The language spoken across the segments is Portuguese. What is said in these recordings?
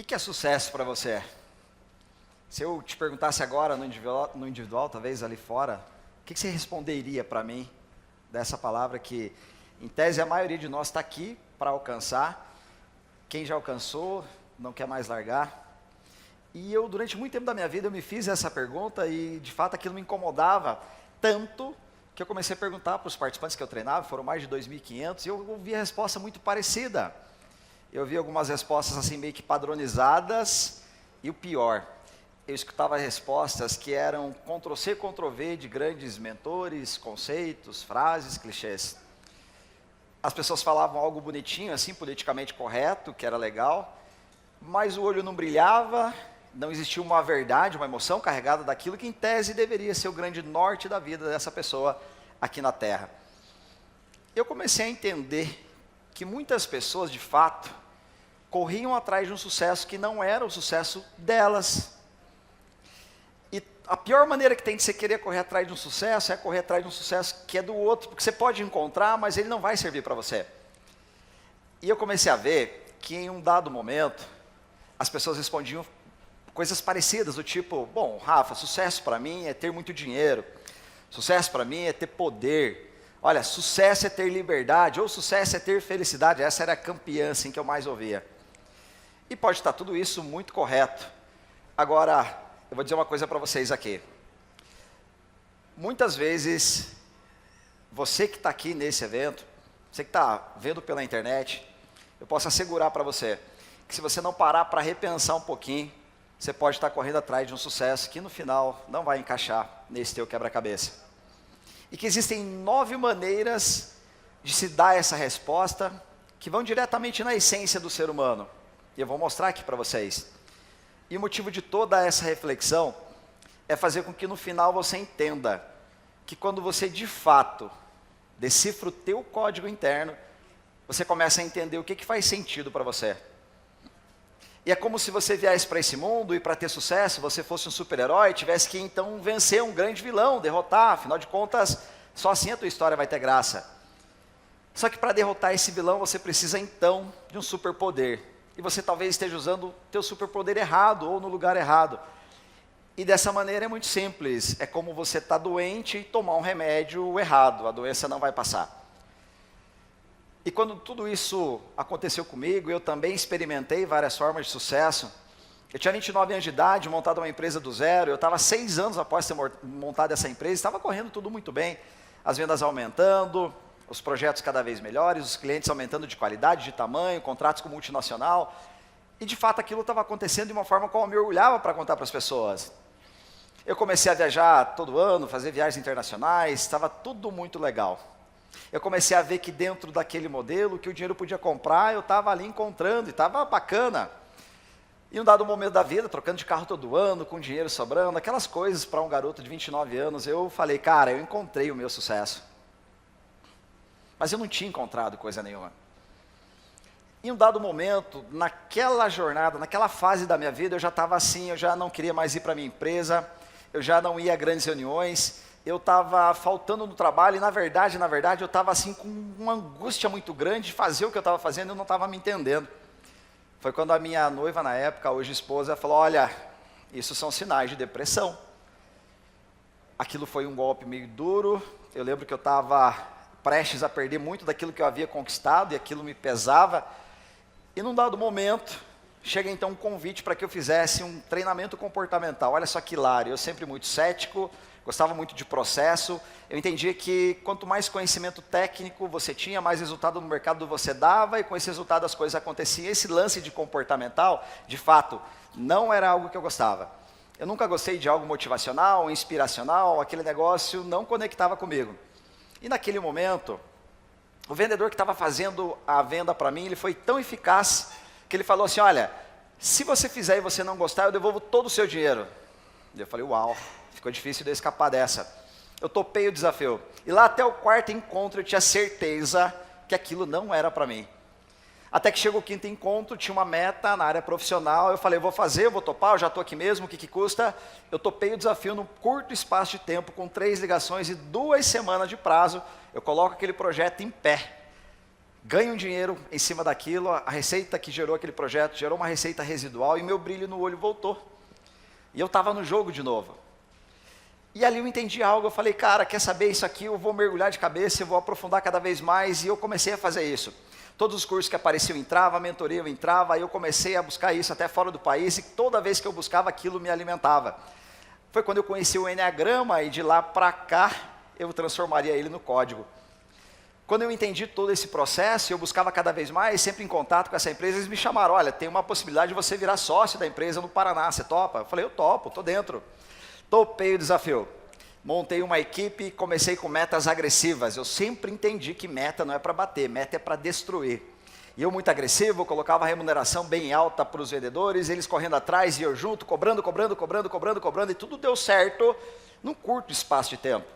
que é sucesso para você? Se eu te perguntasse agora no individual, talvez ali fora, o que você responderia para mim dessa palavra que, em tese, a maioria de nós está aqui para alcançar? Quem já alcançou, não quer mais largar? E eu, durante muito tempo da minha vida, eu me fiz essa pergunta e, de fato, aquilo me incomodava tanto que eu comecei a perguntar para os participantes que eu treinava, foram mais de 2.500, e eu ouvi a resposta muito parecida. Eu vi algumas respostas assim meio que padronizadas, e o pior, eu escutava respostas que eram Ctrl+C, Ctrl+V de grandes mentores, conceitos, frases, clichês. As pessoas falavam algo bonitinho, assim, politicamente correto, que era legal, mas o olho não brilhava, não existia uma verdade, uma emoção carregada daquilo que em tese deveria ser o grande norte da vida dessa pessoa aqui na Terra. Eu comecei a entender que muitas pessoas, de fato, corriam atrás de um sucesso que não era o sucesso delas. E a pior maneira que tem de você querer correr atrás de um sucesso é correr atrás de um sucesso que é do outro, porque você pode encontrar, mas ele não vai servir para você. E eu comecei a ver que em um dado momento, as pessoas respondiam coisas parecidas, do tipo, bom, Rafa, sucesso para mim é ter muito dinheiro, sucesso para mim é ter poder, olha, sucesso é ter liberdade, ou sucesso é ter felicidade. Essa era a campeã assim, que eu mais ouvia. E pode estar tudo isso muito correto. Agora, eu vou dizer uma coisa para vocês aqui. Muitas vezes, você que está aqui nesse evento, você que está vendo pela internet, eu posso assegurar para você que se você não parar para repensar um pouquinho, você pode estar correndo atrás de um sucesso que no final não vai encaixar nesse teu quebra-cabeça. E que existem 9 maneiras de se dar essa resposta que vão diretamente na essência do ser humano. E eu vou mostrar aqui para vocês. E o motivo de toda essa reflexão é fazer com que no final você entenda que quando você de fato decifra o teu código interno, você começa a entender o que faz sentido para você. E é como se você viesse para esse mundo e para ter sucesso, você fosse um super-herói, tivesse que então vencer um grande vilão, derrotar, afinal de contas, só assim a tua história vai ter graça. Só que para derrotar esse vilão, você precisa então de um superpoder. E você talvez esteja usando o teu superpoder errado ou no lugar errado. E dessa maneira é muito simples, é como você está doente e tomar um remédio errado, a doença não vai passar. E quando tudo isso aconteceu comigo, eu também experimentei várias formas de sucesso. Eu tinha 29 anos de idade, montado uma empresa do zero, eu estava 6 anos após ter montado essa empresa, estava correndo tudo muito bem, as vendas aumentando, os projetos cada vez melhores, os clientes aumentando de qualidade, de tamanho, contratos com multinacional, e de fato aquilo estava acontecendo de uma forma como eu me orgulhava para contar para as pessoas. Eu comecei a viajar todo ano, fazer viagens internacionais, estava tudo muito legal. Eu comecei a ver que dentro daquele modelo, que o dinheiro podia comprar, eu estava ali encontrando, e estava bacana. E um dado momento da vida, trocando de carro todo ano, com dinheiro sobrando, aquelas coisas para um garoto de 29 anos, eu falei, cara, eu encontrei o meu sucesso. Mas eu não tinha encontrado coisa nenhuma. Em um dado momento, naquela jornada, naquela fase da minha vida, eu já estava assim, eu já não queria mais ir para a minha empresa, eu já não ia a grandes reuniões, eu estava faltando no trabalho e, na verdade, eu estava assim com uma angústia muito grande de fazer o que eu estava fazendo e eu não estava me entendendo. Foi quando a minha noiva, na época, hoje esposa, falou, olha, isso são sinais de depressão. Aquilo foi um golpe meio duro, eu lembro que eu estava prestes a perder muito daquilo que eu havia conquistado e aquilo me pesava. E num dado momento, chega então um convite para que eu fizesse um treinamento comportamental. Olha só que hilário, eu sempre muito cético, gostava muito de processo, eu entendia que quanto mais conhecimento técnico você tinha, mais resultado no mercado você dava, e com esse resultado as coisas aconteciam. Esse lance de comportamental, de fato, não era algo que eu gostava. Eu nunca gostei de algo motivacional, inspiracional, aquele negócio não conectava comigo. E naquele momento, o vendedor que estava fazendo a venda para mim, ele foi tão eficaz, que ele falou assim, olha, se você fizer e você não gostar, eu devolvo todo o seu dinheiro. E eu falei, uau. Ficou difícil de eu escapar dessa. Eu topei o desafio. E lá até o 4º encontro eu tinha certeza que aquilo não era para mim. Até que chegou o 5º encontro, tinha uma meta na área profissional. Eu falei, eu vou fazer, eu vou topar, eu já estou aqui mesmo, o que custa? Eu topei o desafio num curto espaço de tempo, com 3 ligações e 2 semanas de prazo. Eu coloco aquele projeto em pé. ganho um dinheiro em cima daquilo, a receita que gerou aquele projeto gerou uma receita residual e meu brilho no olho voltou. E eu estava no jogo de novo. E ali eu entendi algo, eu falei, cara, quer saber isso aqui, eu vou mergulhar de cabeça, eu vou aprofundar cada vez mais, e eu comecei a fazer isso. Todos os cursos que apareciam eu entrava, a mentoria eu entrava, aí eu comecei a buscar isso até fora do país, e toda vez que eu buscava aquilo me alimentava. Foi quando eu conheci o Enneagrama, e de lá para cá, eu transformaria ele no código. Quando eu entendi todo esse processo, eu buscava cada vez mais, sempre em contato com essa empresa, eles me chamaram, olha, tem uma possibilidade de você virar sócio da empresa no Paraná, você topa? Eu falei, eu topo, estou dentro. Topei o desafio. Montei uma equipe e comecei com metas agressivas. Eu sempre entendi que meta não é para bater, meta é para destruir. E eu muito agressivo, colocava a remuneração bem alta para os vendedores, eles correndo atrás e eu junto, cobrando, e tudo deu certo num curto espaço de tempo.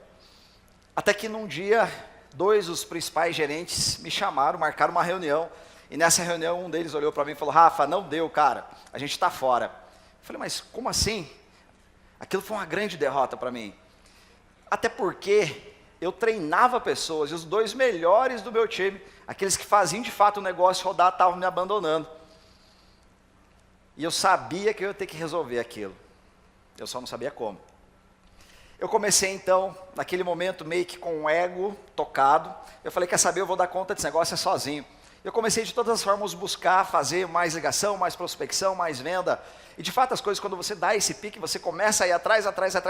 Até que num dia, dois dos principais gerentes me chamaram, marcaram uma reunião, e nessa reunião um deles olhou para mim e falou, Rafa, não deu, cara, a gente está fora. Eu falei, mas como assim? Aquilo foi uma grande derrota para mim. Até porque eu treinava pessoas, e os dois melhores do meu time, aqueles que faziam de fato o negócio rodar, estavam me abandonando. E eu sabia que eu ia ter que resolver aquilo. Eu só não sabia como. Eu comecei então, naquele momento, meio que com o ego tocado. Eu falei, quer saber, eu vou dar conta desse negócio sozinho. Eu comecei de todas as formas buscar, fazer mais ligação, mais prospecção, mais venda. E de fato as coisas, quando você dá esse pique, você começa a ir atrás,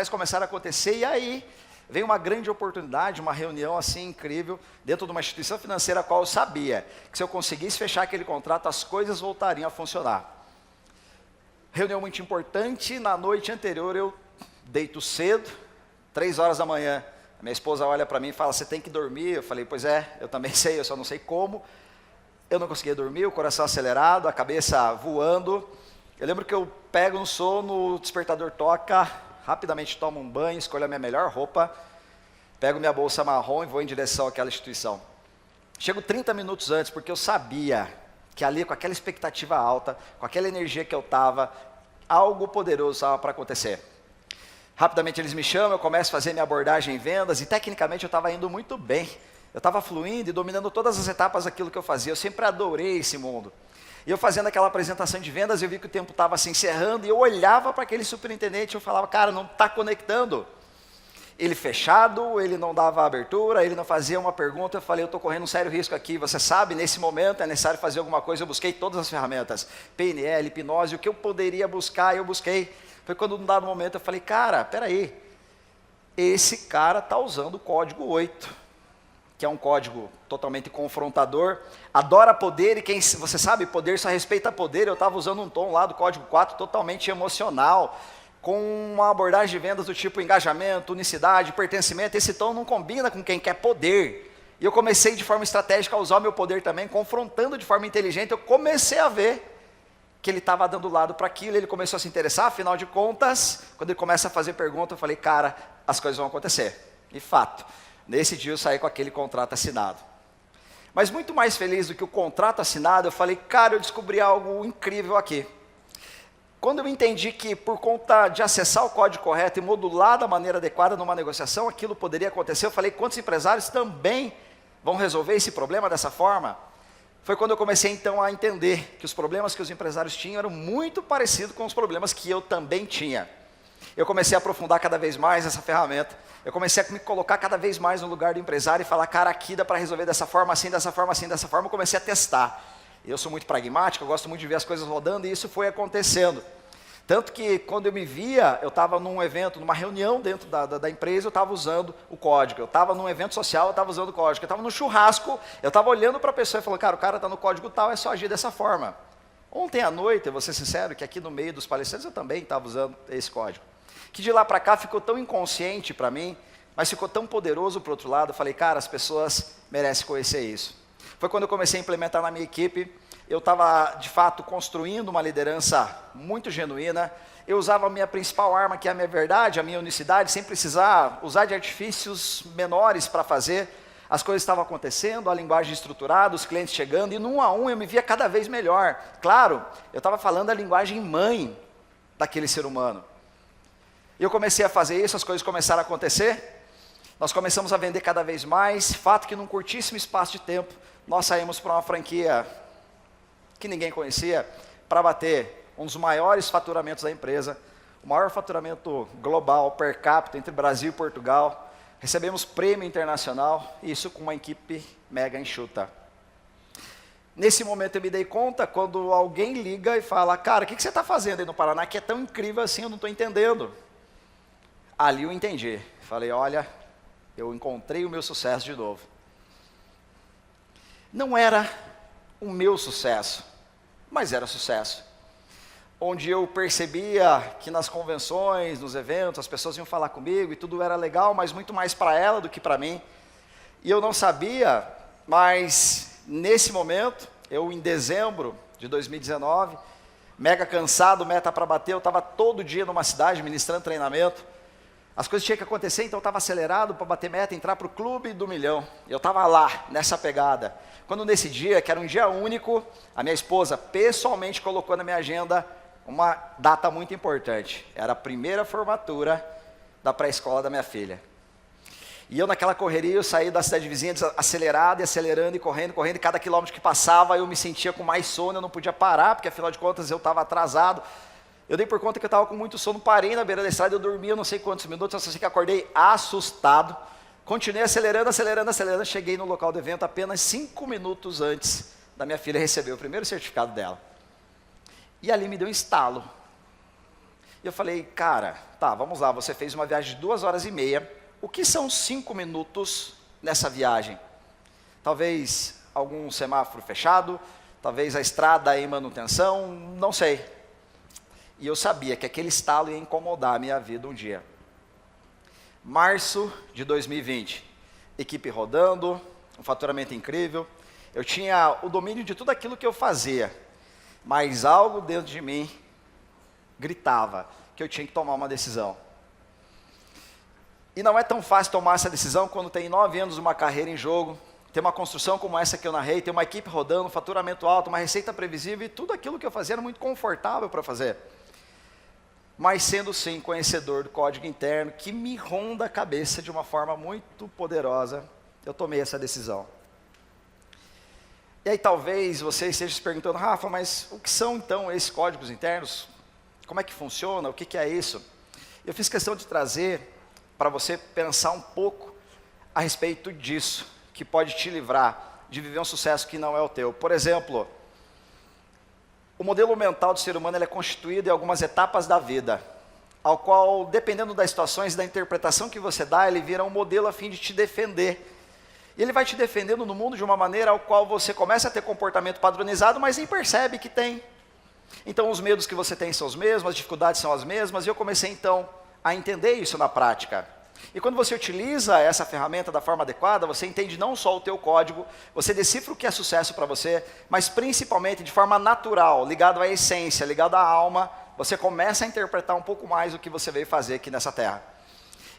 começaram a acontecer. E aí veio uma grande oportunidade, uma reunião assim incrível, dentro de uma instituição financeira a qual eu sabia que se eu conseguisse fechar aquele contrato, as coisas voltariam a funcionar. Reunião muito importante, na noite anterior eu deito cedo, 3 horas da manhã. A minha esposa olha para mim e fala, você tem que dormir. Eu falei, pois é, eu também sei, eu só não sei como. Eu não conseguia dormir, o coração acelerado, a cabeça voando. Eu lembro que eu pego no sono, o despertador toca, rapidamente tomo um banho, escolho a minha melhor roupa, pego minha bolsa marrom e vou em direção àquela instituição. Chego 30 minutos antes, porque eu sabia que ali, com aquela expectativa alta, com aquela energia que eu estava, algo poderoso estava para acontecer. Rapidamente eles me chamam, eu começo a fazer minha abordagem em vendas, e tecnicamente eu estava indo muito bem. Eu estava fluindo e dominando todas as etapas daquilo que eu fazia. Eu sempre adorei esse mundo. E eu fazendo aquela apresentação de vendas, eu vi que o tempo estava se encerrando, e eu olhava para aquele superintendente e eu falava, cara, não está conectando. Ele fechado, ele não dava abertura, ele não fazia uma pergunta. Eu falei, eu estou correndo um sério risco aqui. Você sabe, nesse momento é necessário fazer alguma coisa. Eu busquei todas as ferramentas, PNL, hipnose, o que eu poderia buscar, eu busquei. Foi quando, num dado momento, eu falei, cara, peraí, esse cara está usando o código 8. Que é um código totalmente confrontador, adora poder, e quem, você sabe, poder só respeita poder. Eu estava usando um tom lá do código 4 totalmente emocional, com uma abordagem de vendas do tipo engajamento, unicidade, pertencimento. Esse tom não combina com quem quer poder. E eu comecei de forma estratégica a usar o meu poder também, confrontando de forma inteligente. Eu comecei a ver que ele estava dando lado para aquilo, ele começou a se interessar, afinal de contas, quando ele começa a fazer pergunta, eu falei, cara, as coisas vão acontecer. De fato. Nesse dia eu saí com aquele contrato assinado. Mas muito mais feliz do que o contrato assinado, eu falei, cara, eu descobri algo incrível aqui. Quando eu entendi que por conta de acessar o código correto e modular da maneira adequada numa negociação, aquilo poderia acontecer, eu falei, quantos empresários também vão resolver esse problema dessa forma? Foi quando eu comecei então a entender que os problemas que os empresários tinham eram muito parecidos com os problemas que eu também tinha. Eu comecei a aprofundar cada vez mais essa ferramenta. Eu comecei a me colocar cada vez mais no lugar do empresário e falar, cara, aqui dá para resolver dessa forma, assim, dessa forma, assim, dessa forma. Eu comecei a testar. Eu sou muito pragmático, eu gosto muito de ver as coisas rodando, e isso foi acontecendo. Tanto que quando eu me via, eu estava num evento, numa reunião dentro da empresa, eu estava usando o código. Eu estava num evento social, eu estava usando o código. Eu estava no churrasco, eu estava olhando para a pessoa e falando, cara, o cara está no código tal, é só agir dessa forma. Ontem à noite, eu vou ser sincero, que aqui no meio dos palestrantes eu também estava usando esse código. Que de lá para cá ficou tão inconsciente para mim, mas ficou tão poderoso para o outro lado. Eu falei, cara, as pessoas merecem conhecer isso. Foi quando eu comecei a implementar na minha equipe. Eu estava, de fato, construindo uma liderança muito genuína. Eu usava a minha principal arma, que é a minha verdade, a minha unicidade, sem precisar usar de artifícios menores para fazer. As coisas estavam acontecendo, a linguagem estruturada, os clientes chegando, e num a um eu me via cada vez melhor. Claro, eu estava falando a linguagem mãe daquele ser humano. E eu comecei a fazer isso, as coisas começaram a acontecer. Nós começamos a vender cada vez mais. Fato que num curtíssimo espaço de tempo, nós saímos para uma franquia que ninguém conhecia, para bater um dos maiores faturamentos da empresa, o maior faturamento global per capita entre Brasil e Portugal. Recebemos prêmio internacional, e isso com uma equipe mega enxuta. Nesse momento eu me dei conta quando alguém liga e fala, cara, o que você está fazendo aí no Paraná que é tão incrível assim, eu não estou entendendo. Ali eu entendi. Falei, olha, eu encontrei o meu sucesso de novo. Não era o meu sucesso, mas era sucesso. Onde eu percebia que nas convenções, nos eventos, as pessoas iam falar comigo e tudo era legal, mas muito mais para ela do que para mim. E eu não sabia, mas nesse momento, eu em dezembro de 2019, mega cansado, meta para bater, eu estava todo dia numa cidade ministrando treinamento. As coisas tinham que acontecer, então eu estava acelerado para bater meta, entrar para o clube do milhão. Eu estava lá, nessa pegada. Quando nesse dia, que era um dia único, a minha esposa pessoalmente colocou na minha agenda uma data muito importante. Era a primeira formatura da pré-escola da minha filha. E eu naquela correria, eu saí da cidade vizinha acelerado e acelerando e correndo, e cada quilômetro que passava eu me sentia com mais sono, eu não podia parar, porque afinal de contas eu estava atrasado. Eu dei por conta que eu estava com muito sono, parei na beira da estrada, eu dormi eu não sei quantos minutos, eu só sei que acordei assustado. Continuei acelerando, cheguei no local do evento apenas 5 minutos antes da minha filha receber o primeiro certificado dela. E ali me deu um estalo. E eu falei, cara, tá, vamos lá, você fez uma viagem de 2h30, o que são 5 minutos nessa viagem? Talvez algum semáforo fechado, talvez a estrada em manutenção, não sei. E eu sabia que aquele estalo ia incomodar a minha vida um dia. Março de 2020, equipe rodando, um faturamento incrível. Eu tinha o domínio de tudo aquilo que eu fazia, mas algo dentro de mim gritava que eu tinha que tomar uma decisão. E não é tão fácil tomar essa decisão quando tem 9 anos de uma carreira em jogo, tem uma construção como essa que eu narrei, tem uma equipe rodando, um faturamento alto, uma receita previsível, e tudo aquilo que eu fazia era muito confortável para fazer. Mas sendo sim conhecedor do código interno, que me ronda a cabeça de uma forma muito poderosa, eu tomei essa decisão. E aí talvez você esteja se perguntando, Rafa, mas o que são então esses códigos internos? Como é que funciona? O que é isso? Eu fiz questão de trazer para você pensar um pouco a respeito disso, que pode te livrar de viver um sucesso que não é o teu. Por exemplo, o modelo mental do ser humano ele é constituído em algumas etapas da vida, ao qual, dependendo das situações e da interpretação que você dá, ele vira um modelo a fim de te defender. E ele vai te defendendo no mundo de uma maneira ao qual você começa a ter comportamento padronizado, mas nem percebe que tem. Então os medos que você tem são os mesmos, as dificuldades são as mesmas, e eu comecei então a entender isso na prática. E quando você utiliza essa ferramenta da forma adequada, você entende não só o teu código, você decifra o que é sucesso para você, mas principalmente de forma natural, ligado à essência, ligado à alma, você começa a interpretar um pouco mais o que você veio fazer aqui nessa terra.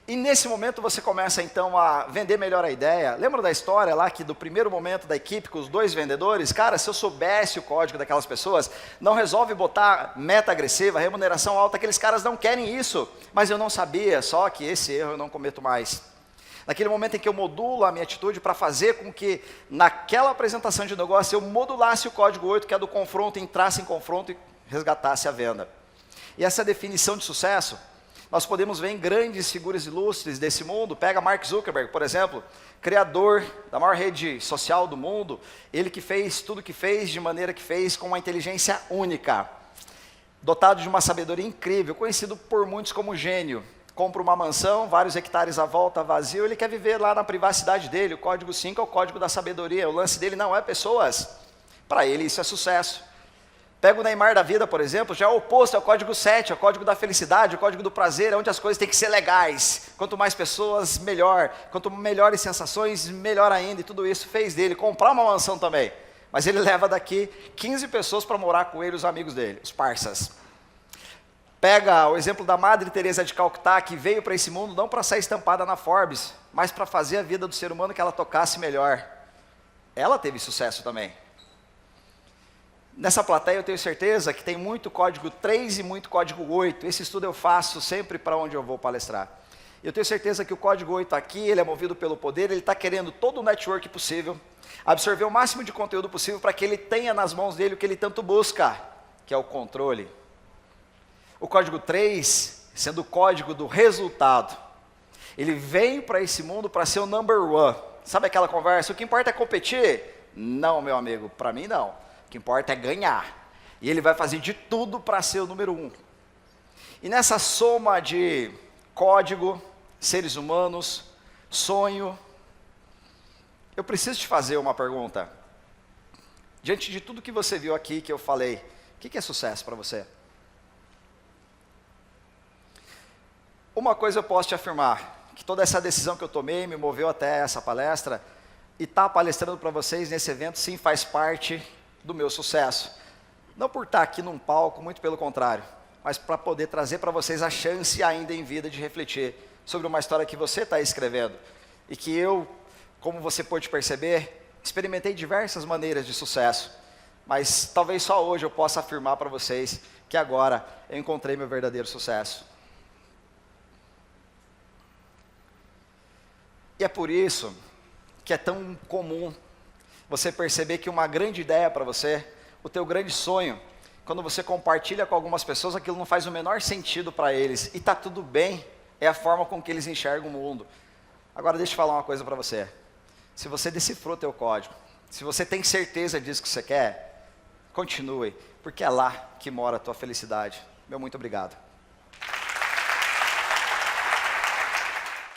E nesse momento você começa então a vender melhor a ideia. Lembra da história lá que do primeiro momento da equipe com os 2 vendedores? Cara, se eu soubesse o código daquelas pessoas, não resolve botar meta agressiva, remuneração alta, aqueles caras não querem isso. Mas eu não sabia, só que esse erro eu não cometo mais. Naquele momento em que eu modulo a minha atitude para fazer com que naquela apresentação de negócio eu modulasse o código 8, que é do confronto, entrasse em confronto e resgatasse a venda. E essa definição de sucesso nós podemos ver em grandes figuras ilustres desse mundo. Pega Mark Zuckerberg, por exemplo, criador da maior rede social do mundo, ele que fez tudo o que fez, de maneira que fez, com uma inteligência única, dotado de uma sabedoria incrível, conhecido por muitos como gênio. Compra uma mansão, vários hectares à volta, vazio, ele quer viver lá na privacidade dele. O código 5 é o código da sabedoria, o lance dele não é pessoas. Para ele isso é sucesso. Pega o Neymar da vida, por exemplo, já é o oposto, é o código 7, é o código da felicidade, o código do prazer, é onde as coisas têm que ser legais. Quanto mais pessoas, melhor. Quanto melhores sensações, melhor ainda. E tudo isso fez dele comprar uma mansão também. Mas ele leva daqui 15 pessoas para morar com ele, os amigos dele, os parças. Pega o exemplo da Madre Teresa de Calcutá, que veio para esse mundo não para sair estampada na Forbes, mas para fazer a vida do ser humano que ela tocasse melhor. Ela teve sucesso também. Nessa plateia eu tenho certeza que tem muito código 3 e muito código 8. Esse estudo eu faço sempre para onde eu vou palestrar. Eu tenho certeza que o código 8 aqui, ele é movido pelo poder, ele está querendo todo o network possível, absorver o máximo de conteúdo possível para que ele tenha nas mãos dele o que ele tanto busca, que é o controle. O código 3, sendo o código do resultado, ele vem para esse mundo para ser o number one. Sabe aquela conversa, o que importa é competir? Não, meu amigo, para mim não. O que importa é ganhar. E ele vai fazer de tudo para ser o número 1. E nessa soma de código, seres humanos, sonho, eu preciso te fazer uma pergunta. Diante de tudo que você viu aqui, que eu falei, o que é sucesso para você? Uma coisa eu posso te afirmar, que toda essa decisão que eu tomei me moveu até essa palestra, e estar palestrando para vocês nesse evento sim faz parte do meu sucesso. Não por estar aqui num palco, muito pelo contrário, mas para poder trazer para vocês a chance ainda em vida de refletir sobre uma história que você está escrevendo. E que eu, como você pôde perceber, experimentei diversas maneiras de sucesso. Mas talvez só hoje eu possa afirmar para vocês que agora eu encontrei meu verdadeiro sucesso. E é por isso que é tão comum você perceber que uma grande ideia para você, o teu grande sonho, quando você compartilha com algumas pessoas, aquilo não faz o menor sentido para eles. E está tudo bem, é a forma com que eles enxergam o mundo. Agora deixa eu falar uma coisa para você. Se você decifrou teu código, se você tem certeza disso que você quer, continue, porque é lá que mora a tua felicidade. Meu muito obrigado.